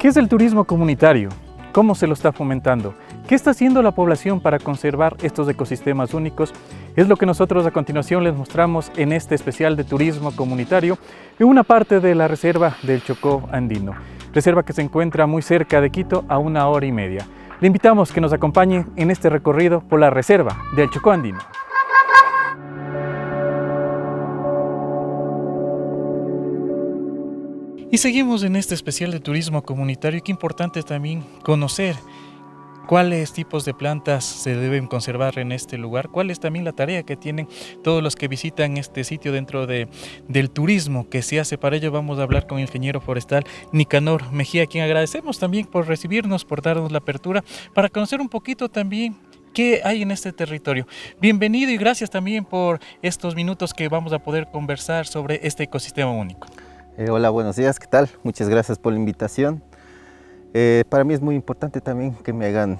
¿Qué es el turismo comunitario? ¿Cómo se lo está fomentando? ¿Qué está haciendo la población para conservar estos ecosistemas únicos? Es lo que nosotros a continuación les mostramos en este especial de turismo comunitario en una parte de la reserva del Chocó Andino, reserva que se encuentra muy cerca de Quito a 1 hora y media. Le invitamos que nos acompañe en este recorrido por la reserva del Chocó Andino. Y seguimos en este especial de turismo comunitario. Qué importante también conocer cuáles tipos de plantas se deben conservar en este lugar, cuál es también la tarea que tienen todos los que visitan este sitio dentro del turismo que se hace. Para ello vamos a hablar con el ingeniero forestal Nicanor Mejía, a quien agradecemos también por recibirnos, por darnos la apertura, para conocer un poquito también qué hay en este territorio. Bienvenido y gracias también por estos minutos que vamos a poder conversar sobre este ecosistema único. Hola, buenos días, ¿qué tal? Muchas gracias por la invitación. Para mí es muy importante también que me hayan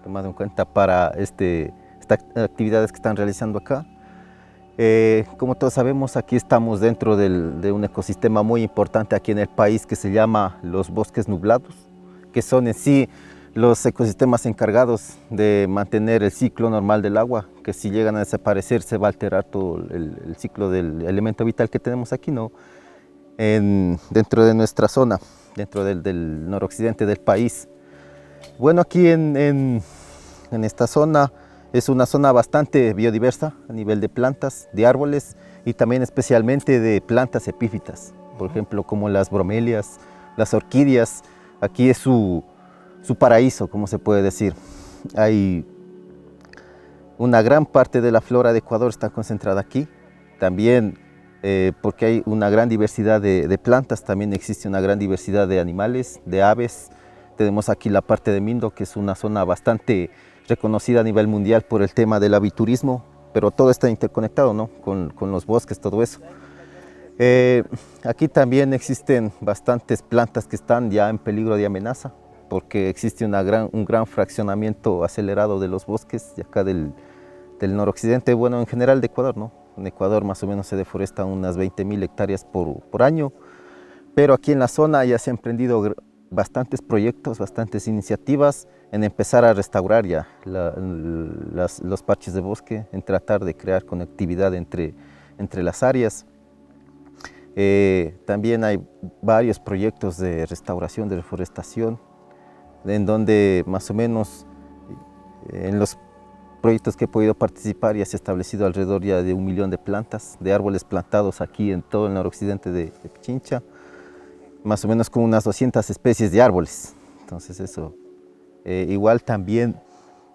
tomado en cuenta para estas actividades que están realizando acá. Como todos sabemos, aquí estamos dentro de un ecosistema muy importante aquí en el país que se llama los bosques nublados, que son en sí los ecosistemas encargados de mantener el ciclo normal del agua, que si llegan a desaparecer se va a alterar todo el ciclo del elemento vital que tenemos aquí, ¿no? Dentro de nuestra zona, dentro del noroccidente del país. Bueno, aquí en esta zona es una zona bastante biodiversa a nivel de plantas, de árboles y también especialmente de plantas epífitas, por ejemplo como las bromelias, las orquídeas. Aquí es su paraíso, como se puede decir. Hay una gran parte de la flora de Ecuador está concentrada aquí. También porque hay una gran diversidad de plantas, también existe una gran diversidad de animales, de aves. Tenemos aquí la parte de Mindo, que es una zona bastante reconocida a nivel mundial por el tema del aviturismo, pero todo está interconectado, ¿no? con los bosques, todo eso. Aquí también existen bastantes plantas que están ya en peligro de amenaza, porque existe un gran fraccionamiento acelerado de los bosques de acá del noroccidente, bueno, en general de Ecuador, ¿no? En Ecuador más o menos se deforestan unas 20.000 hectáreas por año, pero aquí en la zona ya se han emprendido bastantes proyectos, bastantes iniciativas en empezar a restaurar ya los parches de bosque, en tratar de crear conectividad entre las áreas. También hay varios proyectos de restauración, de reforestación, en donde más o menos en los proyectos que he podido participar ya se ha establecido alrededor ya de 1 millón de plantas, de árboles plantados aquí en todo el noroccidente de Pichincha, más o menos con unas 200 especies de árboles. Entonces eso, igual también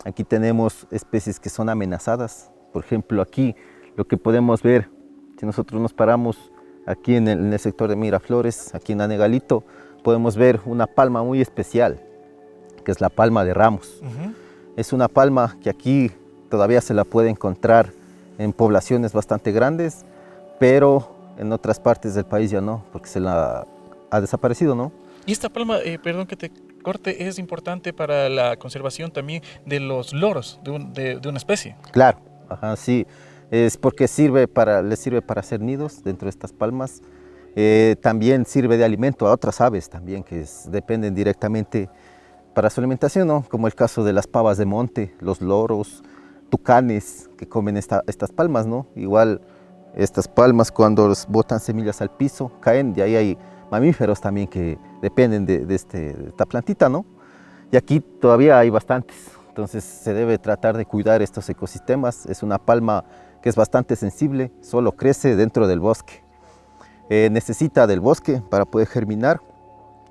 aquí tenemos especies que son amenazadas. Por ejemplo, aquí lo que podemos ver, si nosotros nos paramos aquí en el sector de Miraflores, aquí en Anegalito, podemos ver una palma muy especial, que es la palma de Ramos. Es una palma que aquí todavía se la puede encontrar en poblaciones bastante grandes, pero en otras partes del país ya no, porque se la ha desaparecido, ¿no? Y esta palma, perdón que te corte, es importante para la conservación también de los loros de una especie. Claro, ajá, sí, es porque les sirve para hacer nidos dentro de estas palmas. También sirve de alimento a otras aves también que dependen directamente para su alimentación, ¿no? Como el caso de las pavas de monte, los loros, tucanes que comen estas palmas, ¿no? Igual estas palmas cuando botan semillas al piso caen, y ahí hay mamíferos también que dependen de esta plantita, ¿no? Y aquí todavía hay bastantes, entonces se debe tratar de cuidar estos ecosistemas. Es una palma que es bastante sensible, solo crece dentro del bosque. Necesita del bosque para poder germinar.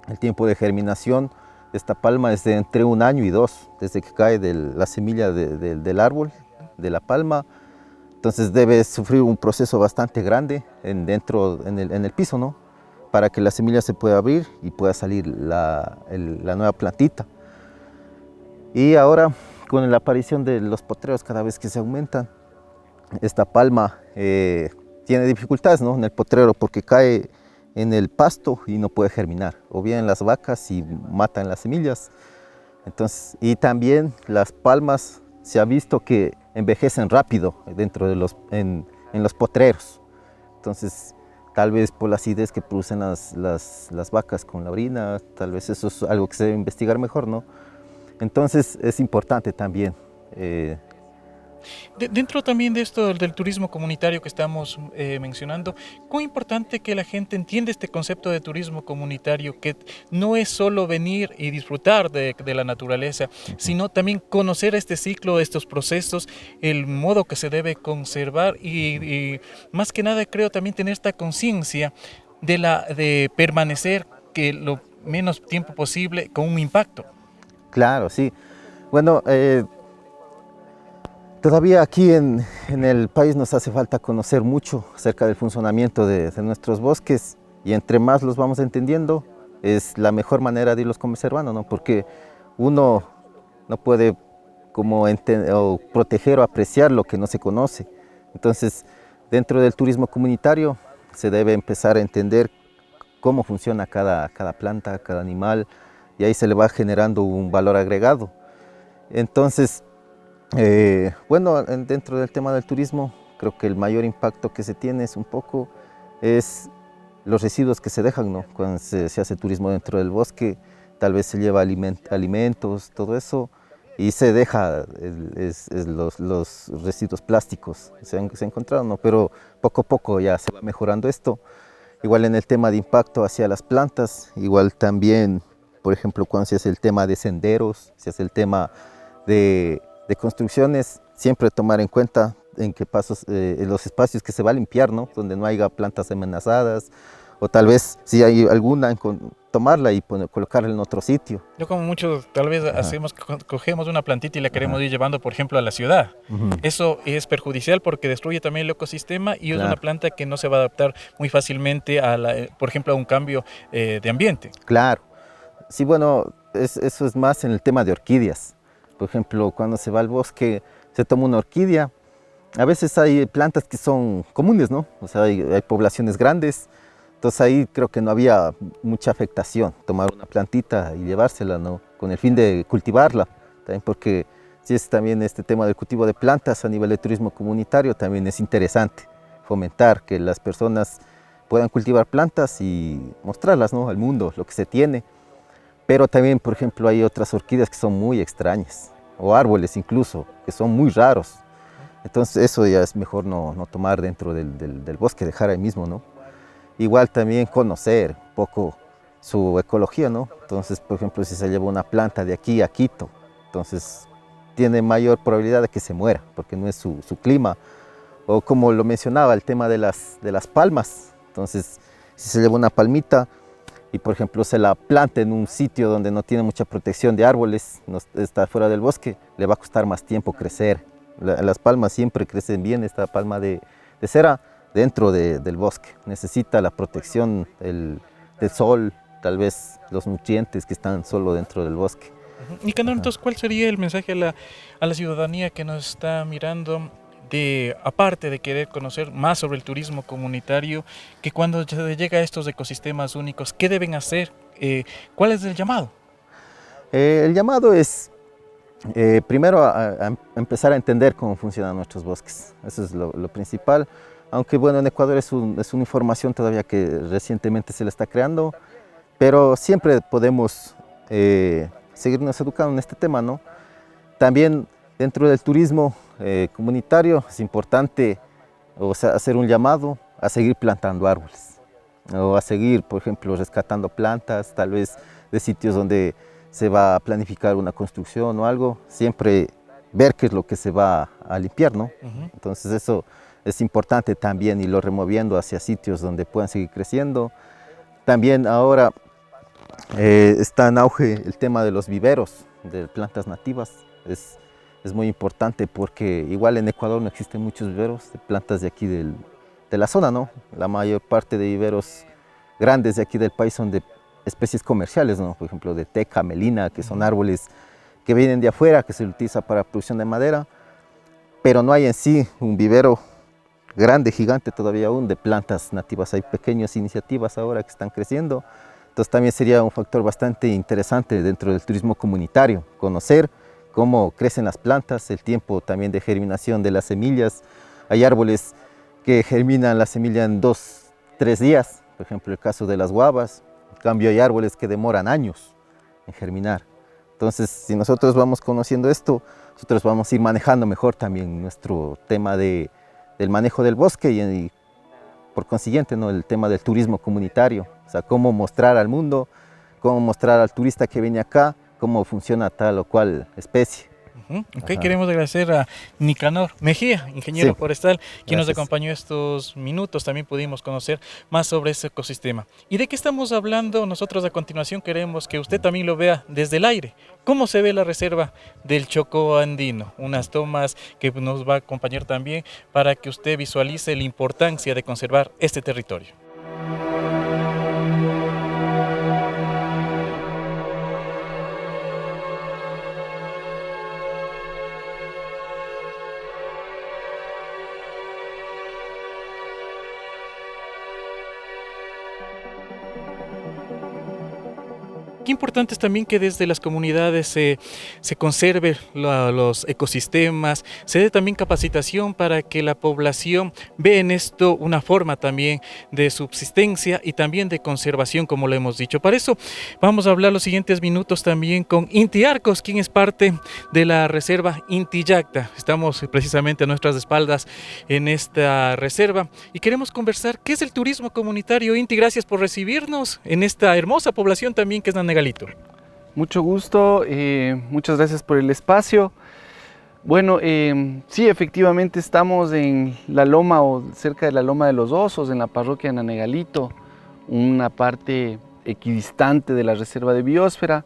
El tiempo de germinación esta palma es de entre 1 año y 2, desde que cae la semilla del árbol, de la palma. Entonces debe sufrir un proceso bastante grande en el piso, ¿no? Para que la semilla se pueda abrir y pueda salir la nueva plantita. Y ahora, con la aparición de los potreros cada vez que se aumentan, esta palma tiene dificultades, ¿no? En el potrero, porque cae en el pasto y no puede germinar, o bien las vacas y matan las semillas. Entonces, y también las palmas se ha visto que envejecen rápido en los potreros. Entonces, tal vez por la acidez que producen las vacas con la orina, tal vez eso es algo que se debe investigar mejor, ¿no? Entonces es importante también. Dentro también de esto del turismo comunitario que estamos mencionando, ¿cuán importante que la gente entienda este concepto de turismo comunitario, que no es solo venir y disfrutar de la naturaleza, sino también conocer este ciclo, estos procesos, el modo que se debe conservar y más que nada creo también tener esta conciencia de permanecer que lo menos tiempo posible con un impacto? Claro, sí. Bueno, todavía aquí en el país nos hace falta conocer mucho acerca del funcionamiento de nuestros bosques, y entre más los vamos entendiendo es la mejor manera de irlos conservando, ¿no? Porque uno no puede como o proteger o apreciar lo que no se conoce. Entonces, dentro del turismo comunitario se debe empezar a entender cómo funciona cada planta, cada animal, y ahí se le va generando un valor agregado. Entonces, bueno, dentro del tema del turismo, creo que el mayor impacto que se tiene es los residuos que se dejan, ¿no? Cuando se hace turismo dentro del bosque, tal vez se lleva alimentos, todo eso, y se deja los residuos plásticos, se han encontrado, ¿no? Pero poco a poco ya se va mejorando esto. Igual en el tema de impacto hacia las plantas, igual también, por ejemplo, cuando se hace el tema de senderos, se hace el tema de construcciones, siempre tomar en cuenta en qué pasos, los espacios que se va a limpiar, ¿no? Donde no haya plantas amenazadas, o tal vez si hay alguna, tomarla y colocarla en otro sitio. Yo como muchos tal vez cogemos una plantita y la queremos ir llevando, por ejemplo, a la ciudad. Eso es perjudicial porque destruye también el ecosistema y es una planta que no se va a adaptar muy fácilmente por ejemplo, a un cambio de ambiente. Claro. Sí, bueno, eso es más en el tema de orquídeas. Por ejemplo, cuando se va al bosque, se toma una orquídea. A veces hay plantas que son comunes, ¿no? O sea, hay poblaciones grandes. Entonces ahí creo que no había mucha afectación, tomar una plantita y llevársela, ¿no? Con el fin de cultivarla. También porque si es también este tema del cultivo de plantas a nivel de turismo comunitario, también es interesante fomentar que las personas puedan cultivar plantas y mostrarlas, ¿no? Al mundo, lo que se tiene. Pero también, por ejemplo, hay otras orquídeas que son muy extrañas, o árboles incluso, que son muy raros. Entonces eso ya es mejor no tomar dentro del bosque, dejar ahí mismo, ¿no? Igual también conocer un poco su ecología, ¿no? Entonces, por ejemplo, si se lleva una planta de aquí a Quito, entonces tiene mayor probabilidad de que se muera, porque no es su clima. O como lo mencionaba, el tema de las palmas. Entonces, si se lleva una palmita, y por ejemplo se la planta en un sitio donde no tiene mucha protección de árboles, no está fuera del bosque, le va a costar más tiempo crecer. Las palmas siempre crecen bien, esta palma de cera dentro del bosque. Necesita la protección del sol, tal vez los nutrientes que están solo dentro del bosque. Nicanor, entonces, ¿cuál sería el mensaje a la ciudadanía que nos está mirando? Aparte de querer conocer más sobre el turismo comunitario, que cuando se llega a estos ecosistemas únicos, ¿qué deben hacer? ¿Cuál es el llamado? El llamado es primero a empezar a entender cómo funcionan nuestros bosques. Eso es lo principal. Aunque bueno, en Ecuador es una información todavía que recientemente se le está creando, pero siempre podemos seguirnos educando en este tema, ¿no? También dentro del turismo comunitario es importante, o sea, hacer un llamado a seguir plantando árboles, o a seguir, por ejemplo, rescatando plantas, tal vez de sitios donde se va a planificar una construcción o algo, siempre ver qué es lo que se va a limpiar, ¿no? Entonces eso es importante también, irlo removiendo hacia sitios donde puedan seguir creciendo. También ahora está en auge el tema de los viveros de plantas nativas. Es muy importante porque igual en Ecuador no existen muchos viveros de plantas de aquí de la zona, ¿no? La mayor parte de viveros grandes de aquí del país son de especies comerciales, ¿no? Por ejemplo, de teca, melina, que son árboles que vienen de afuera, que se utiliza para producción de madera, pero no hay en sí un vivero grande, gigante todavía aún de plantas nativas. Hay pequeñas iniciativas ahora que están creciendo, entonces también sería un factor bastante interesante dentro del turismo comunitario, conocer cómo crecen las plantas, el tiempo también de germinación de las semillas. Hay árboles que germinan la semilla en 3 días, por ejemplo el caso de las guavas. En cambio hay árboles que demoran años en germinar. Entonces, si nosotros vamos conociendo esto, nosotros vamos a ir manejando mejor también nuestro tema del manejo del bosque y por consiguiente, ¿no?, el tema del turismo comunitario. O sea, cómo mostrar al mundo, cómo mostrar al turista que viene acá, cómo funciona tal o cual especie. Ok, queremos agradecer a Nicanor Mejía, ingeniero forestal, quien nos acompañó estos minutos. También pudimos conocer más sobre ese ecosistema. ¿Y de qué estamos hablando? Nosotros a continuación queremos que usted también lo vea desde el aire. ¿Cómo se ve la reserva del Chocó andino? Unas tomas que nos va a acompañar también para que usted visualice la importancia de conservar este territorio. Qué importante es también que desde las comunidades se conserve los ecosistemas, se dé también capacitación para que la población vea en esto una forma también de subsistencia y también de conservación, como lo hemos dicho. Para eso vamos a hablar los siguientes minutos también con Inti Arcos, quien es parte de la reserva Inti Yacta. Estamos precisamente a nuestras espaldas en esta reserva y queremos conversar qué es el turismo comunitario. Inti, gracias por recibirnos en esta hermosa población también que es Nanegalito. Mucho gusto, muchas gracias por el espacio. Bueno, sí, efectivamente estamos en la loma o cerca de la Loma de los Osos, en la parroquia de Nanegalito, una parte equidistante de la reserva de biosfera.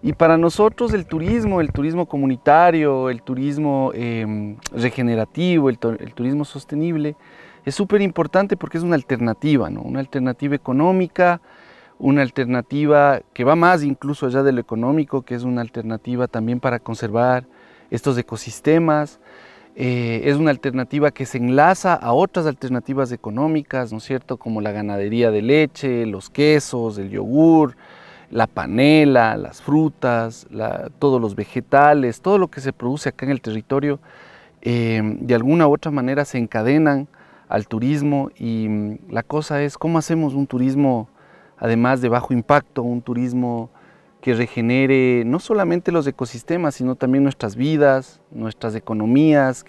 Y para nosotros el turismo comunitario, el turismo regenerativo, el turismo sostenible, es súper importante porque es una alternativa, ¿no? Una alternativa económica, una alternativa que va más incluso allá de lo económico, que es una alternativa también para conservar estos ecosistemas. Es una alternativa que se enlaza a otras alternativas económicas, ¿no es cierto?, como la ganadería de leche, los quesos, el yogur, la panela, las frutas, todos los vegetales, todo lo que se produce acá en el territorio, de alguna u otra manera se encadenan al turismo. Y la cosa es cómo hacemos un turismo además de bajo impacto, un turismo que regenere no solamente los ecosistemas, sino también nuestras vidas, nuestras economías,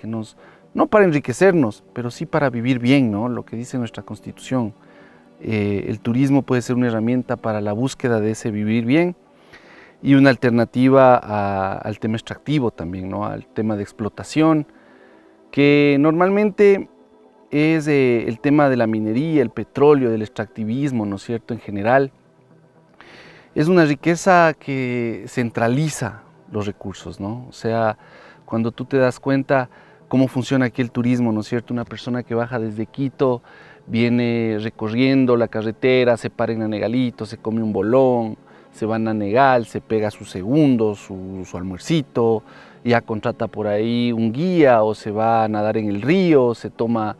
no para enriquecernos, pero sí para vivir bien, ¿no? Lo que dice nuestra Constitución. El turismo puede ser una herramienta para la búsqueda de ese vivir bien y una alternativa al tema extractivo también, ¿no?, al tema de explotación, que normalmente es el tema de la minería, el petróleo, del extractivismo, ¿no es cierto?, en general. Es una riqueza que centraliza los recursos, ¿no? O sea, cuando tú te das cuenta cómo funciona aquí el turismo, ¿no es cierto?, una persona que baja desde Quito, viene recorriendo la carretera, se para en Nanegalito, se come un bolón, se va a Nanegal, se pega su segundo, su almuercito, ya contrata por ahí un guía o se va a nadar en el río, se toma,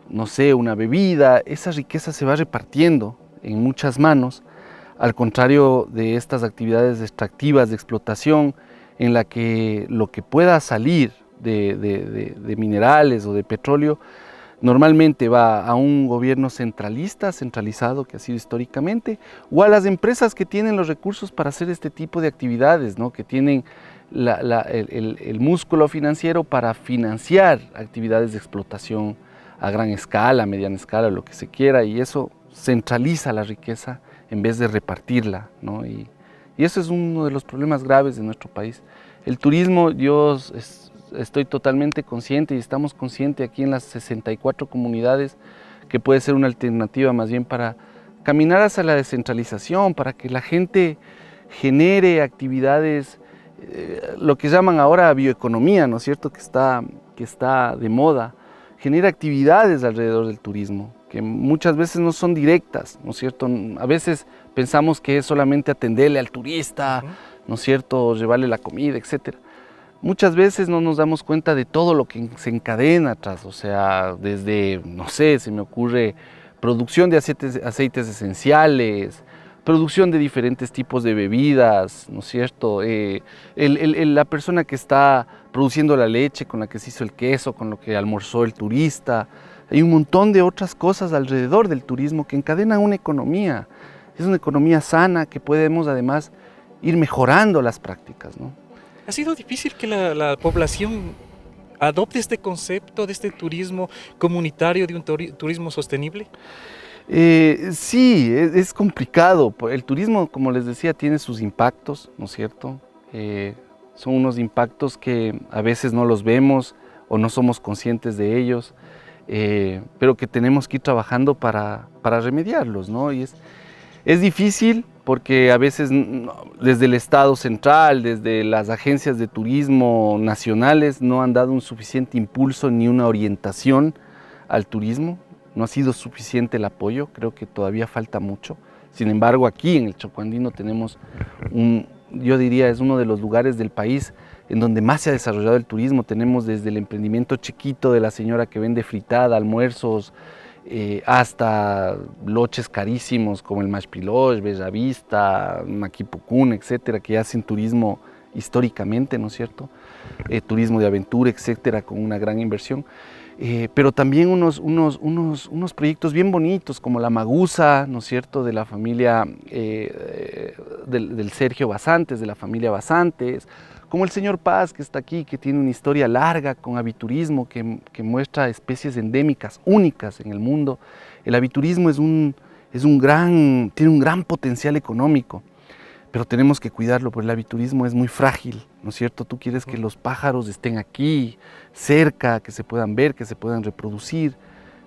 no sé, una bebida. Esa riqueza se va repartiendo en muchas manos, al contrario de estas actividades extractivas de explotación, en la que lo que pueda salir de minerales o de petróleo normalmente va a un gobierno centralizado, que ha sido históricamente, o a las empresas que tienen los recursos para hacer este tipo de actividades, ¿no?, que tienen el músculo financiero para financiar actividades de explotación a gran escala, mediana escala, lo que se quiera, y eso centraliza la riqueza en vez de repartirla, ¿no? Y eso es uno de los problemas graves de nuestro país. El turismo, estoy totalmente consciente y estamos conscientes aquí en las 64 comunidades que puede ser una alternativa más bien para caminar hacia la descentralización, para que la gente genere actividades, lo que llaman ahora bioeconomía, ¿no es cierto?, que está de moda, genera actividades alrededor del turismo, que muchas veces no son directas, ¿no es cierto? A veces pensamos que es solamente atenderle al turista, ¿no es cierto?, llevarle la comida, etcétera. Muchas veces no nos damos cuenta de todo lo que se encadena atrás, o sea, desde, no sé, se me ocurre producción de aceites esenciales, producción de diferentes tipos de bebidas, ¿no es cierto? La persona que está produciendo la leche con la que se hizo el queso, con lo que almorzó el turista, hay un montón de otras cosas alrededor del turismo que encadenan una economía. Es una economía sana que podemos además ir mejorando las prácticas, ¿no? ¿Ha sido difícil que la población adopte este concepto de este turismo comunitario, de un turismo sostenible? Sí, es complicado. El turismo, como les decía, tiene sus impactos, ¿no es cierto? Son unos impactos que a veces no los vemos o no somos conscientes de ellos, pero que tenemos que ir trabajando para remediarlos, ¿no? Y es difícil porque a veces desde el Estado central, desde las agencias de turismo nacionales, no han dado un suficiente impulso ni una orientación al turismo. No ha sido suficiente el apoyo, creo que todavía falta mucho. Sin embargo, aquí en el Chocó Andino tenemos yo diría, es uno de los lugares del país en donde más se ha desarrollado el turismo. Tenemos desde el emprendimiento chiquito de la señora que vende fritada, almuerzos, hasta loches carísimos como el Mashpilosh, Bellavista, Maquipucún, etcétera, que hacen turismo históricamente, ¿no es cierto? Turismo de aventura, etcétera, con una gran inversión. Pero también unos proyectos bien bonitos como la Magusa, ¿no es cierto?, de la familia del Sergio Basantes, de la familia Basantes, como el Señor Paz, que está aquí, que tiene una historia larga con aviturismo, que muestra especies endémicas únicas en el mundo. El aviturismo tiene un gran potencial económico, pero tenemos que cuidarlo porque el aviturismo es muy frágil, ¿no es cierto? Tú quieres que los pájaros estén aquí, cerca, que se puedan ver, que se puedan reproducir,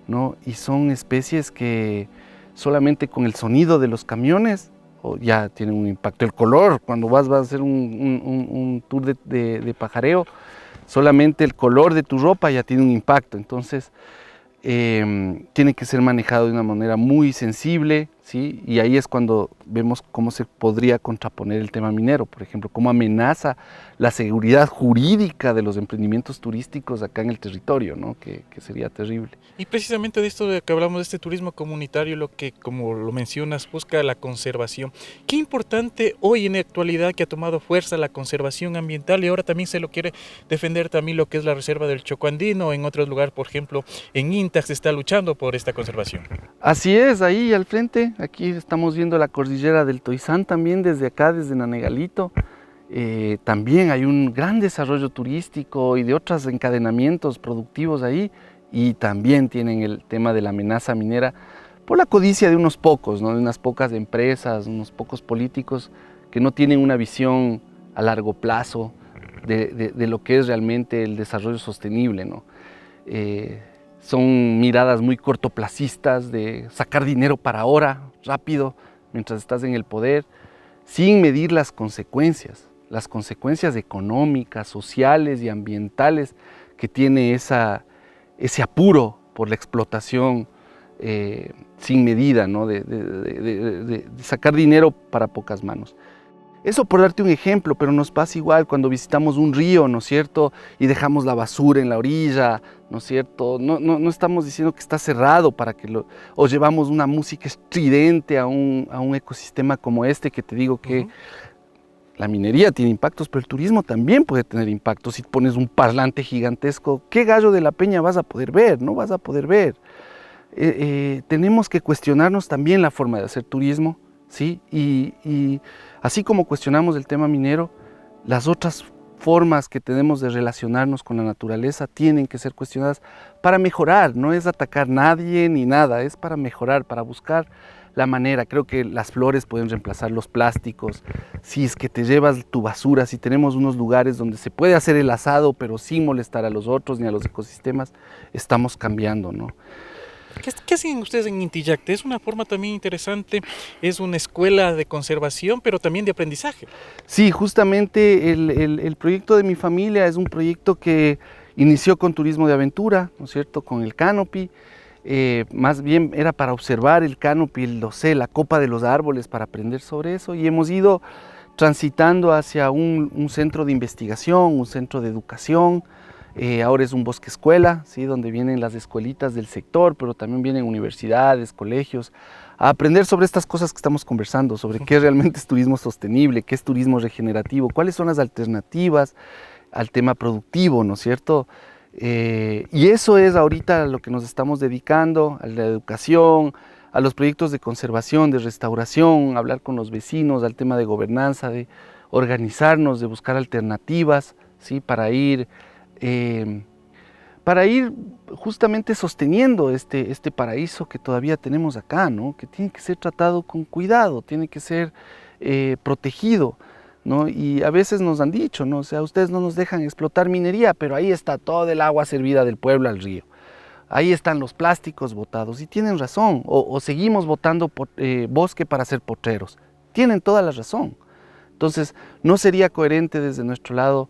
¿no? Y son especies que solamente con el sonido de los camiones ya tienen un impacto. El color, cuando vas a hacer un tour de pajareo, solamente el color de tu ropa ya tiene un impacto. Entonces, tiene que ser manejado de una manera muy sensible, ¿sí? Y ahí es cuando vemos cómo se podría contraponer el tema minero, por ejemplo, cómo amenaza la seguridad jurídica de los emprendimientos turísticos acá en el territorio, ¿no? Que sería terrible. Y precisamente de esto de que hablamos de este turismo comunitario, lo que, como lo mencionas, busca la conservación. Qué importante hoy en la actualidad que ha tomado fuerza la conservación ambiental y ahora también se lo quiere defender también lo que es la reserva del Chocó Andino, en otros lugares, por ejemplo, en INTA se está luchando por esta conservación. Así es, ahí al frente, aquí estamos viendo la cordillera del Toisán también desde acá, desde Nanegalito. También hay un gran desarrollo turístico y de otros encadenamientos productivos ahí, y también tienen el tema de la amenaza minera por la codicia de unos pocos, ¿no? De unas pocas empresas, unos pocos políticos que no tienen una visión a largo plazo de lo que es realmente el desarrollo sostenible, ¿no? Son miradas muy cortoplacistas de sacar dinero para ahora, rápido, mientras estás en el poder, sin medir las consecuencias económicas, sociales y ambientales que tiene ese apuro por la explotación sin medida, ¿no? de sacar dinero para pocas manos. Eso por darte un ejemplo, pero nos pasa igual cuando visitamos un río, ¿no es cierto? Y dejamos la basura en la orilla, ¿no es cierto? No estamos diciendo que está cerrado o llevamos una música estridente a un ecosistema como este, que te digo que la minería tiene impactos, pero el turismo también puede tener impactos. Si pones un parlante gigantesco, ¿qué gallo de la peña vas a poder ver? No vas a poder ver. Tenemos que cuestionarnos también la forma de hacer turismo, ¿sí? Y así como cuestionamos el tema minero, las otras formas que tenemos de relacionarnos con la naturaleza tienen que ser cuestionadas para mejorar. No es atacar a nadie ni nada, es para mejorar, para buscar la manera. Creo que las flores pueden reemplazar los plásticos. Si es que te llevas tu basura, si tenemos unos lugares donde se puede hacer el asado, pero sin molestar a los otros ni a los ecosistemas, estamos cambiando, ¿no? ¿Qué hacen ustedes en Intillacte? Es una forma también interesante, es una escuela de conservación, pero también de aprendizaje. Sí, justamente el proyecto de mi familia es un proyecto que inició con turismo de aventura, ¿no es cierto?, con el canopy. Más bien era para observar el canopy, la copa de los árboles, para aprender sobre eso, y hemos ido transitando hacia un centro de investigación, un centro de educación. Ahora es un bosque escuela, ¿sí?, donde vienen las escuelitas del sector, pero también vienen universidades, colegios, a aprender sobre estas cosas que estamos conversando, sobre qué realmente es turismo sostenible, qué es turismo regenerativo, cuáles son las alternativas al tema productivo, ¿no es cierto? Y eso es ahorita lo que nos estamos dedicando, a la educación, a los proyectos de conservación, de restauración, hablar con los vecinos, al tema de gobernanza, de organizarnos, de buscar alternativas, ¿sí? Para ir justamente sosteniendo este paraíso que todavía tenemos acá, ¿no? Que tiene que ser tratado con cuidado, tiene que ser protegido, ¿no? Y a veces nos han dicho, ¿no? O sea, ustedes no nos dejan explotar minería, pero ahí está todo el agua servida del pueblo al río. Ahí están los plásticos botados, y tienen razón, o seguimos botando bosque para hacer potreros. Tienen toda la razón. Entonces, no sería coherente desde nuestro lado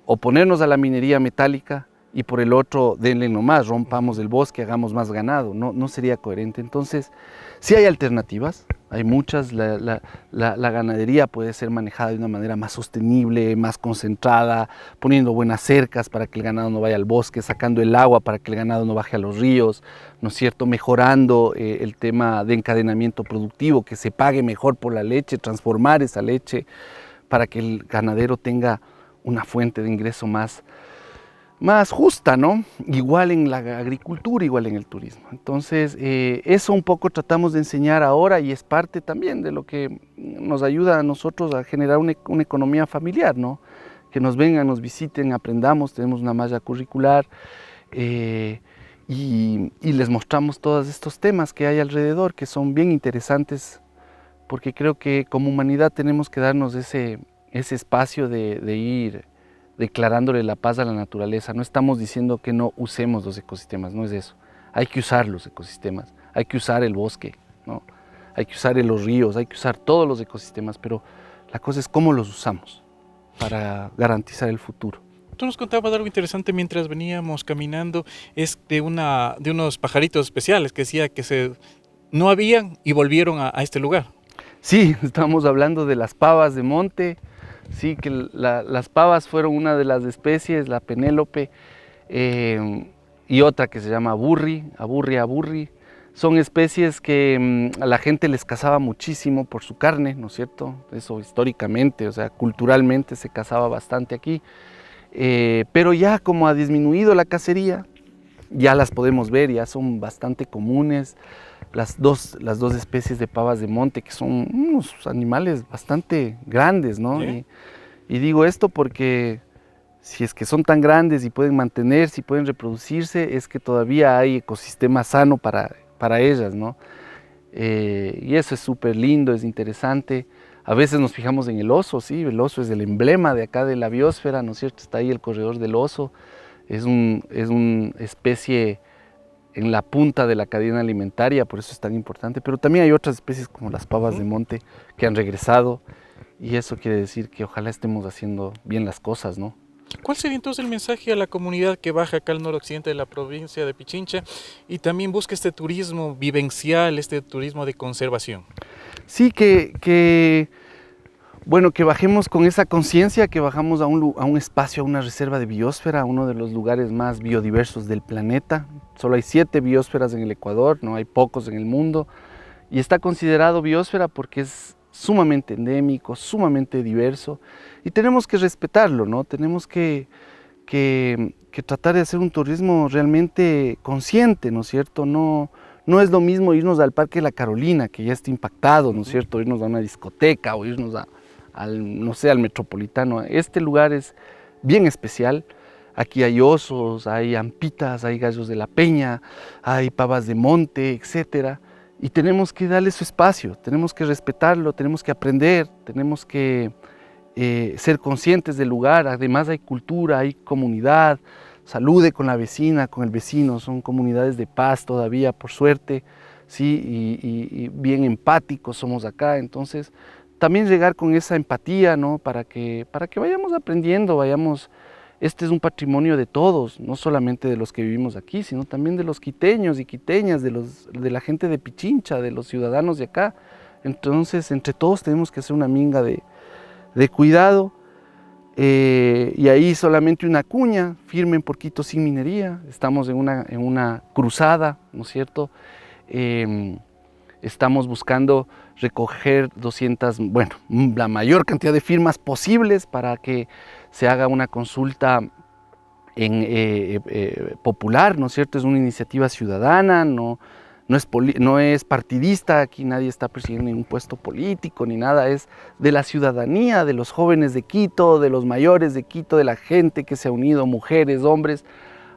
oponernos a la minería metálica y por el otro, denle nomás, rompamos el bosque, hagamos más ganado. No sería coherente. Entonces, sí hay alternativas, hay muchas. La ganadería puede ser manejada de una manera más sostenible, más concentrada, poniendo buenas cercas para que el ganado no vaya al bosque, sacando el agua para que el ganado no baje a los ríos, ¿no es cierto? Mejorando el tema de encadenamiento productivo, que se pague mejor por la leche, transformar esa leche para que el ganadero tenga una fuente de ingreso más justa, ¿no? Igual en la agricultura, igual en el turismo. Entonces, eso un poco tratamos de enseñar ahora, y es parte también de lo que nos ayuda a nosotros a generar una economía familiar, ¿no? Que nos vengan, nos visiten, aprendamos, tenemos una malla curricular y les mostramos todos estos temas que hay alrededor, que son bien interesantes, porque creo que como humanidad tenemos que darnos ese espacio de ir declarándole la paz a la naturaleza. No estamos diciendo que no usemos los ecosistemas, no es eso. Hay que usar los ecosistemas, hay que usar el bosque, ¿no? Hay que usar los ríos, hay que usar todos los ecosistemas, pero la cosa es cómo los usamos para garantizar el futuro. Tú nos contabas algo interesante mientras veníamos caminando, es de unos pajaritos especiales que decía que no habían y volvieron a este lugar. Sí, estamos hablando de las pavas de monte. Sí, que las pavas fueron una de las especies, la penélope, y otra que se llama aburri. Son especies que a la gente les cazaba muchísimo por su carne, ¿no es cierto? Eso históricamente, o sea, culturalmente se cazaba bastante aquí. Pero ya como ha disminuido la cacería, ya las podemos ver, ya son bastante comunes. Las dos especies de pavas de monte, que son unos animales bastante grandes, ¿no? ¿Sí? Y digo esto porque si es que son tan grandes y pueden mantenerse y pueden reproducirse, es que todavía hay ecosistema sano para ellas, ¿no? Y eso es súper lindo, es interesante. A veces nos fijamos en el oso, sí, el oso es el emblema de acá de la biosfera, ¿no es cierto? Está ahí el corredor del oso, es una especie en la punta de la cadena alimentaria, por eso es tan importante, pero también hay otras especies como las pavas de monte que han regresado, y eso quiere decir que ojalá estemos haciendo bien las cosas, ¿no? ¿Cuál sería entonces el mensaje a la comunidad que baja acá al noroccidente de la provincia de Pichincha y también busca este turismo vivencial, este turismo de conservación? Sí, bueno, que bajemos con esa conciencia, que bajamos a un espacio, a una reserva de biosfera, uno de los lugares más biodiversos del planeta. Solo hay 7 biosferas en el Ecuador, no hay pocos en el mundo, y está considerado biosfera porque es sumamente endémico, sumamente diverso, y tenemos que respetarlo, ¿no? Tenemos que tratar de hacer un turismo realmente consciente, ¿no es cierto? No es lo mismo irnos al Parque La Carolina, que ya está impactado, ¿no es cierto? Irnos a una discoteca o irnos no sé, al Metropolitano. Este lugar es bien especial. Aquí hay osos, hay ampitas, hay gallos de la peña, hay pavas de monte, etcétera. Y tenemos que darle su espacio, tenemos que respetarlo, tenemos que aprender, tenemos que ser conscientes del lugar. Además hay cultura, hay comunidad, salude con la vecina, con el vecino, son comunidades de paz todavía, por suerte, ¿sí? Y bien empáticos somos acá. Entonces, también llegar con esa empatía, ¿no? Para que vayamos aprendiendo, este es un patrimonio de todos, no solamente de los que vivimos aquí, sino también de los quiteños y quiteñas, de la gente de Pichincha, de los ciudadanos de acá. Entonces, entre todos tenemos que hacer una minga de cuidado, y ahí solamente una cuña, firmen por Quito sin minería. Estamos en una cruzada, ¿no es cierto? Estamos buscando recoger la mayor cantidad de firmas posibles para que se haga una consulta popular, ¿no es cierto? Es una iniciativa ciudadana, no es partidista, aquí nadie está persiguiendo ningún puesto político ni nada, es de la ciudadanía, de los jóvenes de Quito, de los mayores de Quito, de la gente que se ha unido, mujeres, hombres,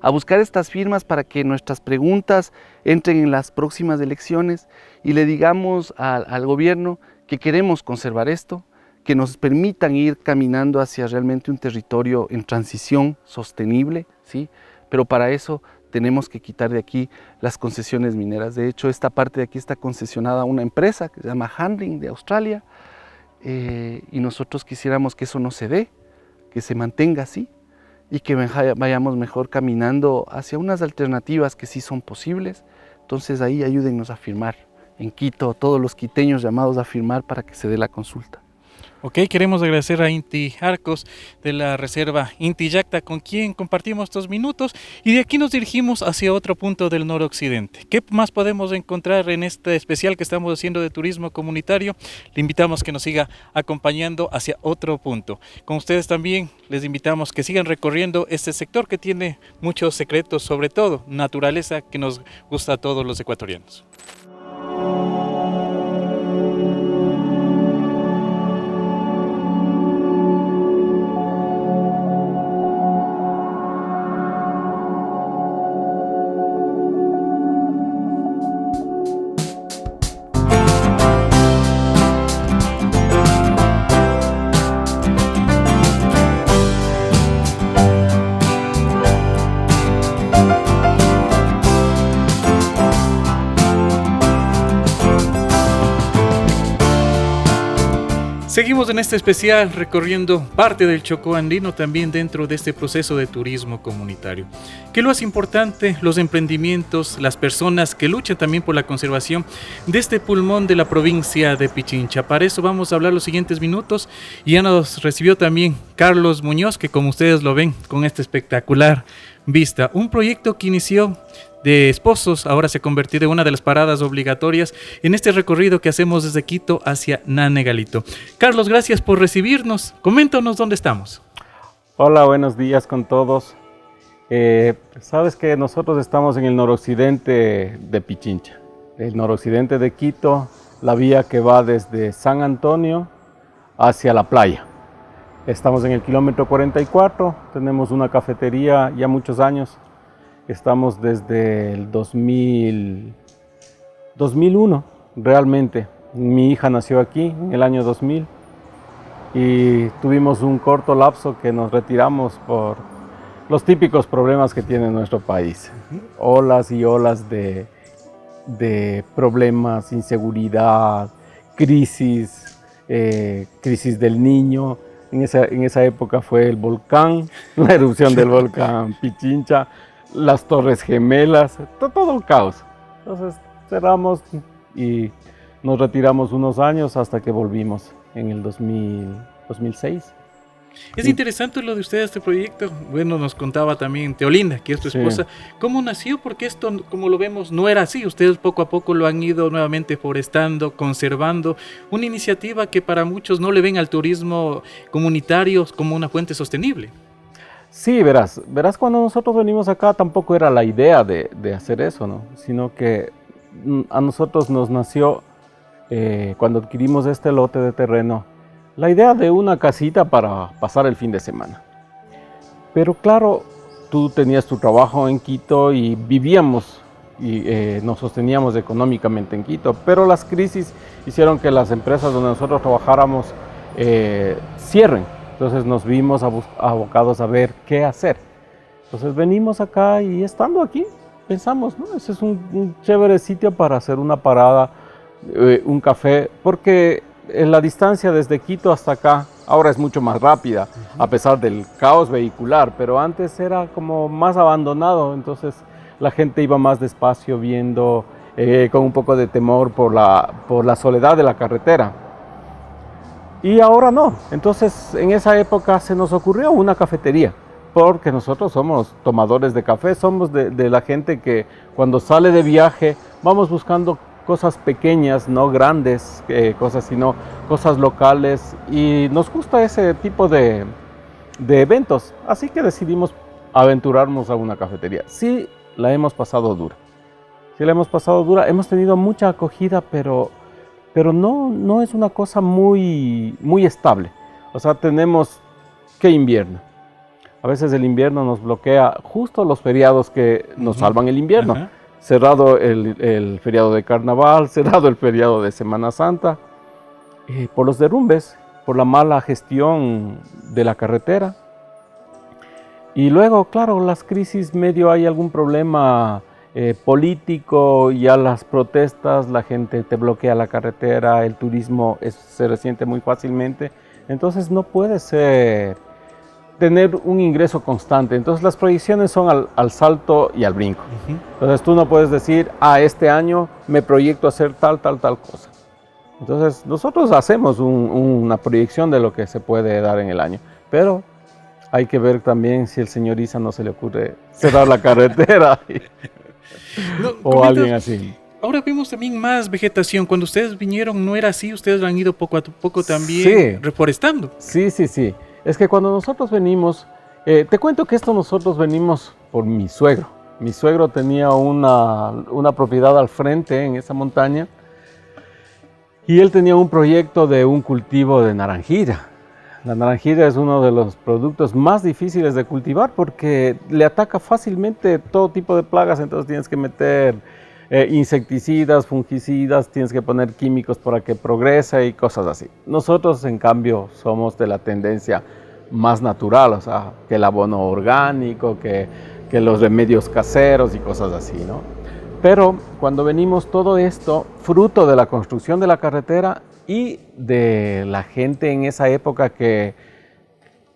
a buscar estas firmas para que nuestras preguntas entren en las próximas elecciones y le digamos al gobierno que queremos conservar esto, que nos permitan ir caminando hacia realmente un territorio en transición sostenible, ¿sí? Pero para eso tenemos que quitar de aquí las concesiones mineras. De hecho, esta parte de aquí está concesionada a una empresa que se llama Handling de Australia, y nosotros quisiéramos que eso no se dé, que se mantenga así y que vayamos mejor caminando hacia unas alternativas que sí son posibles. Entonces ahí ayúdennos a firmar en Quito, todos los quiteños llamados a firmar para que se dé la consulta. Ok, queremos agradecer a Inti Arcos de la Reserva Inti Yacta, con quien compartimos estos minutos, y de aquí nos dirigimos hacia otro punto del noroccidente. ¿Qué más podemos encontrar en este especial que estamos haciendo de turismo comunitario? Le invitamos que nos siga acompañando hacia otro punto. Con ustedes también les invitamos que sigan recorriendo este sector que tiene muchos secretos, sobre todo naturaleza que nos gusta a todos los ecuatorianos. Seguimos en este especial recorriendo parte del Chocó andino, también dentro de este proceso de turismo comunitario. ¿Qué es lo más importante? Los emprendimientos, las personas que luchan también por la conservación de este pulmón de la provincia de Pichincha. Para eso vamos a hablar los siguientes minutos, y ya nos recibió también Carlos Muñoz, que como ustedes lo ven con esta espectacular vista, un proyecto que inició de esposos, ahora se ha convertido en una de las paradas obligatorias en este recorrido que hacemos desde Quito hacia Nanegalito. Carlos, gracias por recibirnos. Coméntanos dónde estamos. Hola, buenos días con todos. Sabes que nosotros estamos en el noroccidente de Pichincha, el noroccidente de Quito, la vía que va desde San Antonio hacia la playa. Estamos en el kilómetro 44, tenemos una cafetería ya muchos años. Estamos desde el 2001, realmente. Mi hija nació aquí en el año 2000 y tuvimos un corto lapso que nos retiramos por los típicos problemas que tiene nuestro país. Olas y olas de problemas, inseguridad, crisis del Niño. En esa época fue el volcán, la erupción del volcán Pichincha, las Torres Gemelas, todo un caos. Entonces cerramos y nos retiramos unos años hasta que volvimos en el 2006. Es interesante lo de ustedes, este proyecto. Bueno, nos contaba también Teolinda, que es tu esposa, cómo nació, porque esto, como lo vemos, no era así. Ustedes poco a poco lo han ido nuevamente forestando, conservando. Una iniciativa que para muchos no le ven al turismo comunitario como una fuente sostenible. Sí, verás, cuando nosotros venimos acá tampoco era la idea de hacer eso, ¿no? Sino que a nosotros nos nació, cuando adquirimos este lote de terreno, la idea de una casita para pasar el fin de semana. Pero claro, tú tenías tu trabajo en Quito y vivíamos y nos sosteníamos económicamente en Quito, pero las crisis hicieron que las empresas donde nosotros trabajáramos cierren. Entonces nos vimos abocados a ver qué hacer. Entonces venimos acá y estando aquí pensamos, ¿no? Ese es un chévere sitio para hacer una parada, un café, porque la distancia desde Quito hasta acá ahora es mucho más rápida, a pesar del caos vehicular, pero antes era como más abandonado, entonces la gente iba más despacio viendo, con un poco de temor por la soledad de la carretera. Y ahora no. Entonces, en esa época se nos ocurrió una cafetería, porque nosotros somos tomadores de café, somos de la gente que cuando sale de viaje vamos buscando cosas pequeñas, no grandes cosas, sino cosas locales, y nos gusta ese tipo de eventos. Así que decidimos aventurarnos a una cafetería. Sí, la hemos pasado dura. Sí, la hemos pasado dura. Hemos tenido mucha acogida, pero no es una cosa muy estable. O sea, tenemos que invierno. A veces el invierno nos bloquea justo los feriados que nos salvan el invierno. Cerrado el feriado de Carnaval, cerrado el feriado de Semana Santa, por los derrumbes, por la mala gestión de la carretera. Y luego, claro, las crisis medio hay algún problema político, ya las protestas, la gente te bloquea la carretera, el turismo se resiente muy fácilmente. Entonces no puede ser tener un ingreso constante. Entonces las proyecciones son al salto y al brinco. Entonces tú no puedes decir, este año me proyecto a hacer tal cosa. Entonces nosotros hacemos una proyección de lo que se puede dar en el año, pero hay que ver también si el señor Isa no se le ocurre cerrar la carretera o alguien así. Ahora vemos también más vegetación. Cuando ustedes vinieron no era así, ustedes lo han ido poco a poco también reforestando. Sí. Es que cuando nosotros venimos, te cuento que nosotros venimos por mi suegro. Mi suegro tenía una propiedad al frente en esa montaña y él tenía un proyecto de un cultivo de naranjilla. La naranjilla es uno de los productos más difíciles de cultivar porque le ataca fácilmente todo tipo de plagas, entonces tienes que meter insecticidas, fungicidas, tienes que poner químicos para que progrese y cosas así. Nosotros, en cambio, somos de la tendencia más natural, o sea, que el abono orgánico, que los remedios caseros y cosas así, ¿no? Pero cuando venimos todo esto, fruto de la construcción de la carretera y de la gente en esa época que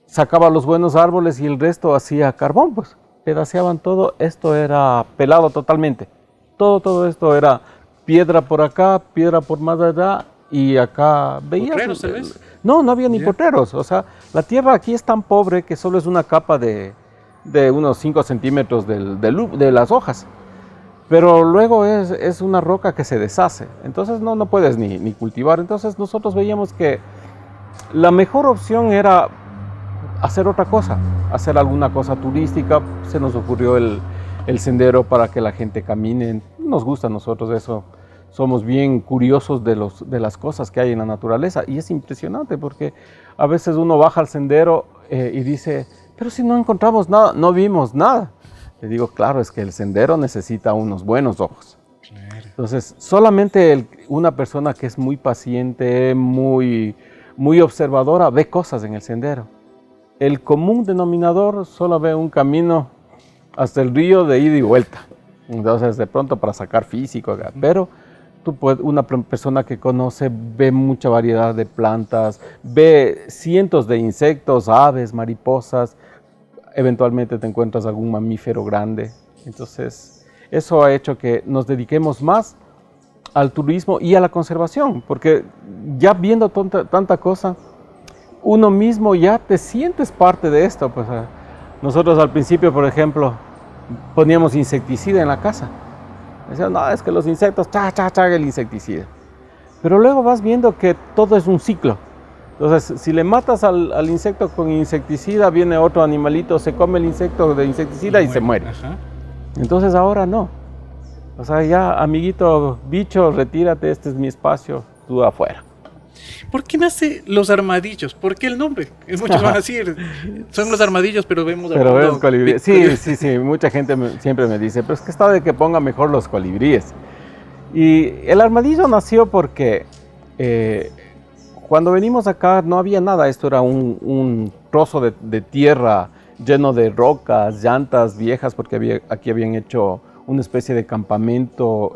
sacaba los buenos árboles y el resto hacía carbón, pues pedaceaban todo, esto era pelado totalmente. Todo esto era piedra por acá, piedra por más allá y acá veías... ¿Potreros, tal vez? No había ni potreros. O sea, la tierra aquí es tan pobre que solo es una capa de unos 5 centímetros de las hojas. Pero luego es una roca que se deshace. Entonces no puedes ni cultivar. Entonces nosotros veíamos que la mejor opción era hacer otra cosa, hacer alguna cosa turística. Se nos ocurrió el sendero para que la gente camine. Nos gusta a nosotros eso. Somos bien curiosos de las cosas que hay en la naturaleza. Y es impresionante porque a veces uno baja al sendero y dice, pero si no encontramos nada, no vimos nada. Le digo, claro, es que el sendero necesita unos buenos ojos. Claro. Entonces, solamente una persona que es muy paciente, muy observadora, ve cosas en el sendero. El común denominador solo ve un camino hasta el río de ida y vuelta. Entonces, de pronto para sacar físico, pero una persona que conoce ve mucha variedad de plantas, ve cientos de insectos, aves, mariposas, eventualmente te encuentras algún mamífero grande. Entonces, eso ha hecho que nos dediquemos más al turismo y a la conservación, porque ya viendo tanta cosa, uno mismo ya te sientes parte de esto. Pues, nosotros al principio, por ejemplo, poníamos insecticida en la casa. Decían, no, es que los insectos, el insecticida. Pero luego vas viendo que todo es un ciclo. Entonces, si le matas al insecto con insecticida, viene otro animalito, se come el insecto de insecticida y se muere. Ajá. Entonces ahora no. O sea, ya, amiguito bicho, retírate, este es mi espacio, tú afuera. ¿Por qué nace los armadillos? ¿Por qué el nombre? Muchos van a decir, son los armadillos, pero vemos... Pero ves colibríes. Sí, mucha gente siempre me dice, pero es que está de que ponga mejor los colibríes. Y el armadillo nació porque cuando venimos acá no había nada, esto era un trozo de tierra lleno de rocas, llantas viejas, porque aquí habían hecho una especie de campamento,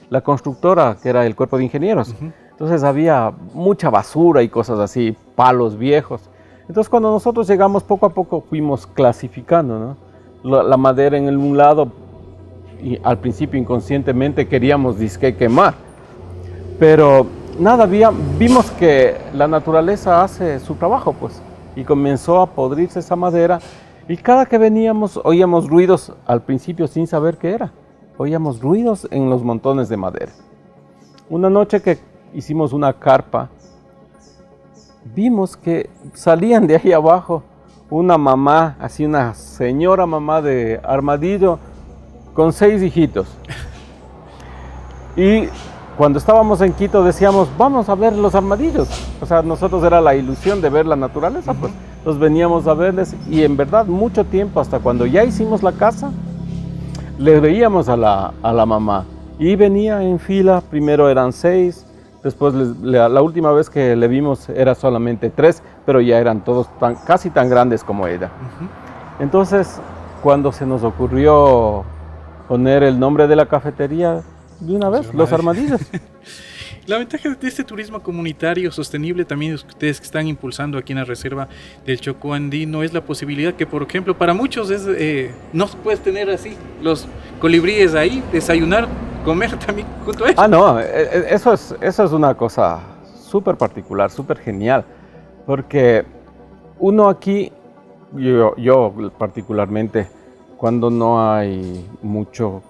la constructora, que era el cuerpo de ingenieros. Uh-huh. Entonces había mucha basura y cosas así, palos viejos. Entonces cuando nosotros llegamos, poco a poco fuimos clasificando, ¿no? La madera en un lado, y al principio inconscientemente queríamos disque quemar. Pero nada, vimos que la naturaleza hace su trabajo, pues. Y comenzó a podrirse esa madera. Y cada que veníamos, oíamos ruidos al principio sin saber qué era. Oíamos ruidos en los montones de madera. Una noche que hicimos una carpa, vimos que salían de ahí abajo una mamá, así una señora mamá de armadillo, con 6 hijitos. Y cuando estábamos en Quito decíamos, vamos a ver los armadillos. O sea, nosotros era la ilusión de ver la naturaleza, pues nos veníamos a verles y en verdad mucho tiempo, hasta cuando ya hicimos la casa, le veíamos a la mamá. Y venía en fila, primero eran 6, después la última vez que le vimos era solamente 3, pero ya eran todos casi tan grandes como ella. Entonces, cuando se nos ocurrió poner el nombre de la cafetería, de una vez, Los Armadillos. La ventaja de este turismo comunitario sostenible también es que ustedes que están impulsando aquí en la reserva del Chocó Andino es la posibilidad que, por ejemplo, para muchos no puedes tener así los colibríes ahí, desayunar, comer también junto a ellos. Ah, no, eso es una cosa súper particular, súper genial, porque uno aquí, yo particularmente, cuando no hay mucho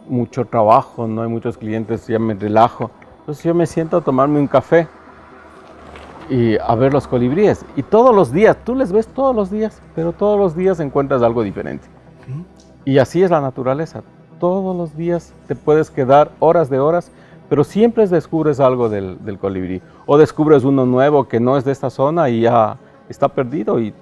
trabajo, no hay muchos clientes, ya me relajo. Entonces yo me siento a tomarme un café y a ver los colibríes. Y todos los días, tú les ves todos los días, pero todos los días encuentras algo diferente. Y así es la naturaleza. Todos los días te puedes quedar horas de horas, pero siempre descubres algo del colibrí. O descubres uno nuevo que no es de esta zona y ya está perdido y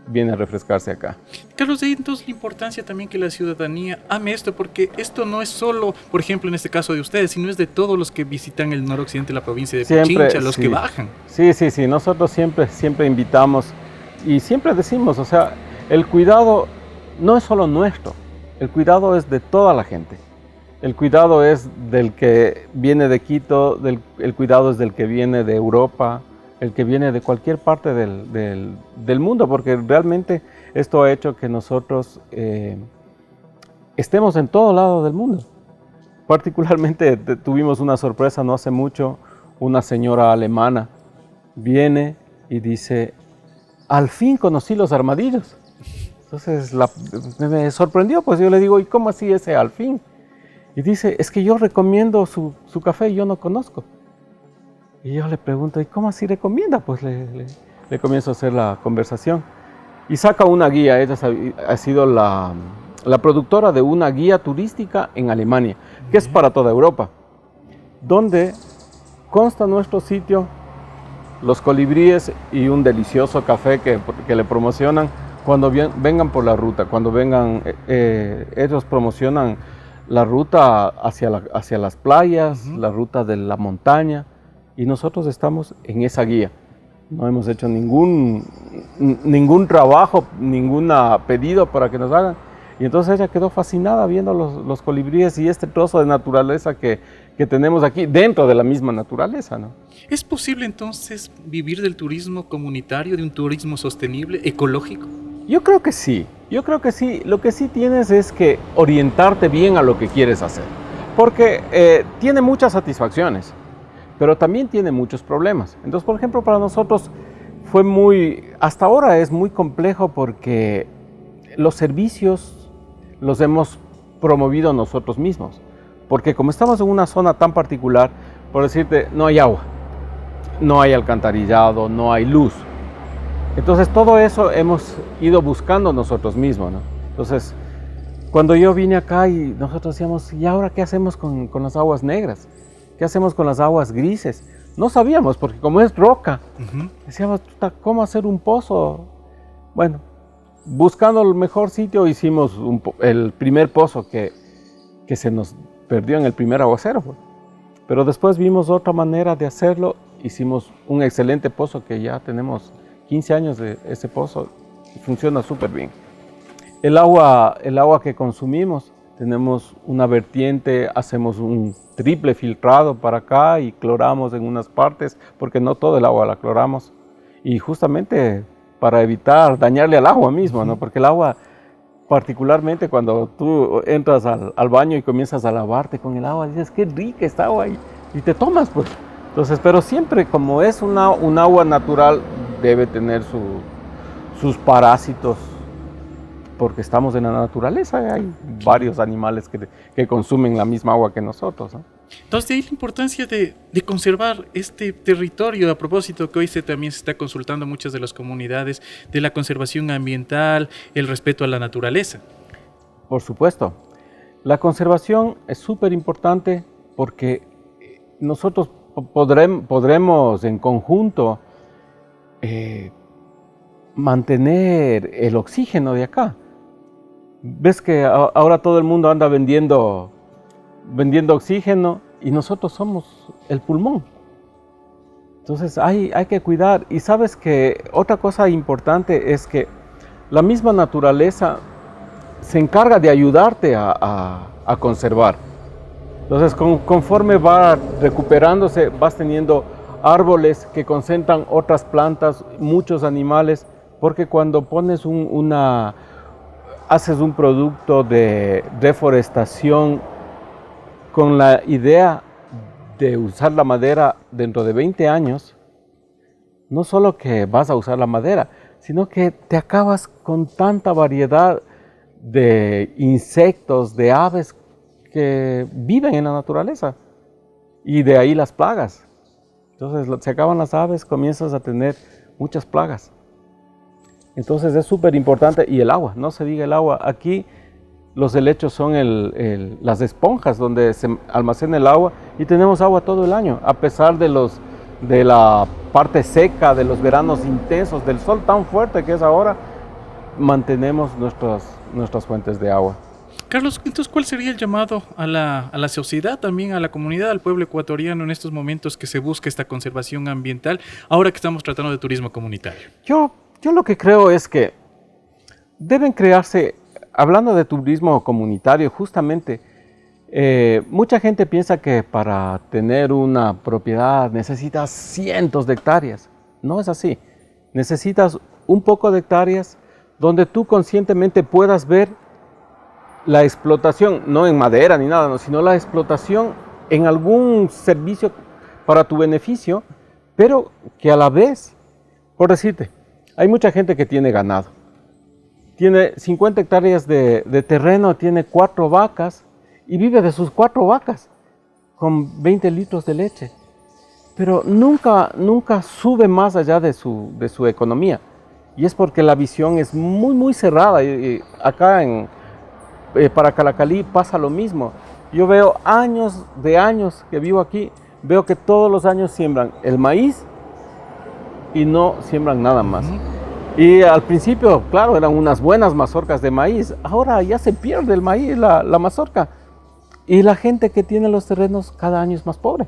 viene a refrescarse acá. Carlos, de ahí entonces la importancia también que la ciudadanía ame esto, porque esto no es solo, por ejemplo, en este caso de ustedes, sino es de todos los que visitan el noroccidente de la provincia de Pichincha, los que bajan. Sí, nosotros siempre invitamos y siempre decimos, o sea, el cuidado no es solo nuestro, el cuidado es de toda la gente. El cuidado es del que viene de Quito, el cuidado es del que viene de Europa, el que viene de cualquier parte del mundo, porque realmente esto ha hecho que nosotros estemos en todo lado del mundo. Particularmente tuvimos una sorpresa no hace mucho, una señora alemana viene y dice, al fin conocí los armadillos. Entonces me sorprendió, pues yo le digo, ¿y cómo así ese al fin? Y dice, es que yo recomiendo su café y yo no conozco. Y yo le pregunto, ¿y cómo así recomienda? Pues le comienzo a hacer la conversación. Y saca una guía, ella ha sido la productora de una guía turística en Alemania, que es para toda Europa, donde consta nuestro sitio, los colibríes y un delicioso café que le promocionan cuando vengan por la ruta, cuando vengan, ellos promocionan la ruta hacia las playas, la ruta de la montaña, y nosotros estamos en esa guía. No hemos hecho ningún trabajo, ningún pedido para que nos hagan. Y entonces ella quedó fascinada viendo los colibríes y este trozo de naturaleza que tenemos aquí, dentro de la misma naturaleza, ¿no? ¿Es posible entonces vivir del turismo comunitario, de un turismo sostenible, ecológico? Yo creo que sí. Lo que sí tienes es que orientarte bien a lo que quieres hacer. Porque tiene muchas satisfacciones, pero también tiene muchos problemas. Entonces, por ejemplo, para nosotros hasta ahora es muy complejo porque los servicios los hemos promovido nosotros mismos. Porque como estamos en una zona tan particular, por decirte, no hay agua, no hay alcantarillado, no hay luz. Entonces todo eso hemos ido buscando nosotros mismos, ¿no? Entonces, cuando yo vine acá y nosotros decíamos, ¿y ahora qué hacemos con las aguas negras? ¿Qué hacemos con las aguas grises? No sabíamos, porque como es roca, decíamos, ¿cómo hacer un pozo? Bueno, buscando el mejor sitio hicimos el primer pozo que se nos perdió en el primer aguacero. Pues. Pero después vimos otra manera de hacerlo, hicimos un excelente pozo que ya tenemos 15 años de ese pozo y funciona súper bien. El agua que consumimos, tenemos una vertiente, hacemos un triple filtrado para acá y cloramos en unas partes, porque no todo el agua la cloramos. Y justamente para evitar dañarle al agua mismo, ¿no? Porque el agua, particularmente cuando tú entras al baño y comienzas a lavarte con el agua, dices, qué rica esta agua, y te tomas, pues. Entonces, pero siempre, como es un agua natural, debe tener sus parásitos, porque estamos en la naturaleza, hay varios animales que consumen la misma agua que nosotros, ¿no? Entonces, de ahí la importancia de conservar este territorio, a propósito que hoy también se está consultando muchas de las comunidades, de la conservación ambiental, el respeto a la naturaleza. Por supuesto. La conservación es súper importante porque nosotros podremos en conjunto mantener el oxígeno de acá. Ves que ahora todo el mundo anda vendiendo oxígeno y nosotros somos el pulmón. Entonces hay que cuidar. Y sabes que otra cosa importante es que la misma naturaleza se encarga de ayudarte a conservar. Entonces conforme va recuperándose, vas teniendo árboles que concentran otras plantas, muchos animales, porque cuando pones haces un producto de deforestación con la idea de usar la madera dentro de 20 años, no solo que vas a usar la madera, sino que te acabas con tanta variedad de insectos, de aves que viven en la naturaleza, y de ahí las plagas. Entonces se acaban las aves, comienzas a tener muchas plagas. Entonces es súper importante. Y el agua, no se diga el agua. Aquí los helechos son las esponjas donde se almacena el agua y tenemos agua todo el año, a pesar de la parte seca, de los veranos intensos, del sol tan fuerte que es ahora, mantenemos nuestras fuentes de agua. Carlos, entonces, ¿cuál sería el llamado a la sociedad, también a la comunidad, al pueblo ecuatoriano en estos momentos que se busca esta conservación ambiental, ahora que estamos tratando de turismo comunitario? Yo lo que creo es que deben crearse, hablando de turismo comunitario, justamente, mucha gente piensa que para tener una propiedad necesitas cientos de hectáreas. No es así. Necesitas un poco de hectáreas donde tú conscientemente puedas ver la explotación, no en madera ni nada, sino la explotación en algún servicio para tu beneficio, pero que a la vez, por decirte, hay mucha gente que tiene ganado. Tiene 50 hectáreas de terreno, tiene 4 vacas y vive de sus 4 vacas con 20 litros de leche. Pero nunca sube más allá de su economía. Y es porque la visión es muy, muy cerrada. Y acá para Calacalí pasa lo mismo. Yo veo años que vivo aquí, veo que todos los años siembran el maíz y no siembran nada más. Y al principio, claro, eran unas buenas mazorcas de maíz. Ahora ya se pierde el maíz, la mazorca. Y la gente que tiene los terrenos cada año es más pobre.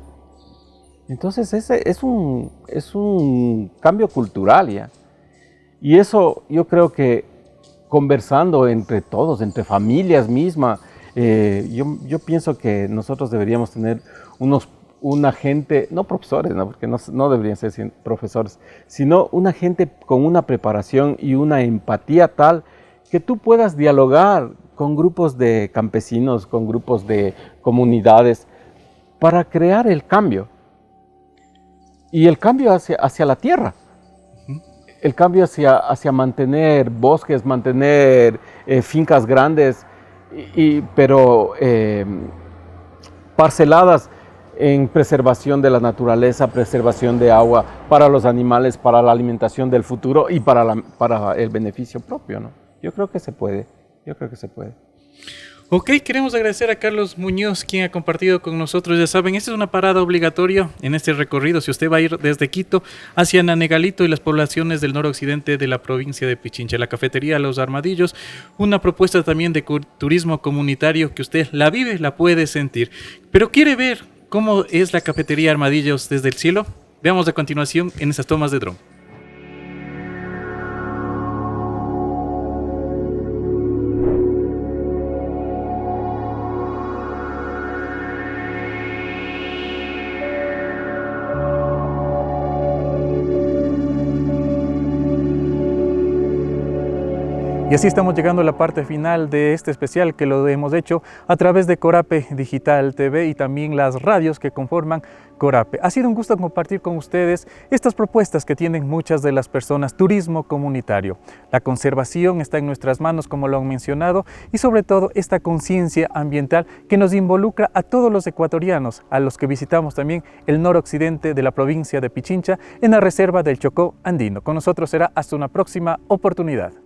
Entonces ese es un cambio cultural ya. Y eso yo creo que conversando entre todos, entre familias mismas, yo pienso que nosotros deberíamos tener una gente, no profesores, ¿no? Porque no deberían ser profesores, sino una gente con una preparación y una empatía tal que tú puedas dialogar con grupos de campesinos, con grupos de comunidades, para crear el cambio. Y el cambio hacia la tierra. El cambio hacia mantener bosques, mantener fincas grandes, pero parceladas en preservación de la naturaleza, preservación de agua para los animales, para la alimentación del futuro y para el beneficio propio, ¿no? Yo creo que se puede. Ok, queremos agradecer a Carlos Muñoz, quien ha compartido con nosotros. Ya saben, esta es una parada obligatoria en este recorrido. Si usted va a ir desde Quito hacia Nanegalito y las poblaciones del noroccidente de la provincia de Pichincha, la cafetería Los Armadillos, una propuesta también de turismo comunitario que usted la vive, la puede sentir. Pero quiere ver cómo es la cafetería Armadillos desde el cielo. Veamos a continuación en esas tomas de dron. Y así estamos llegando a la parte final de este especial que lo hemos hecho a través de Corape Digital TV y también las radios que conforman Corape. Ha sido un gusto compartir con ustedes estas propuestas que tienen muchas de las personas, turismo comunitario. La conservación está en nuestras manos, como lo han mencionado, y sobre todo esta conciencia ambiental que nos involucra a todos los ecuatorianos, a los que visitamos también el noroccidente de la provincia de Pichincha en la reserva del Chocó andino. Con nosotros será hasta una próxima oportunidad.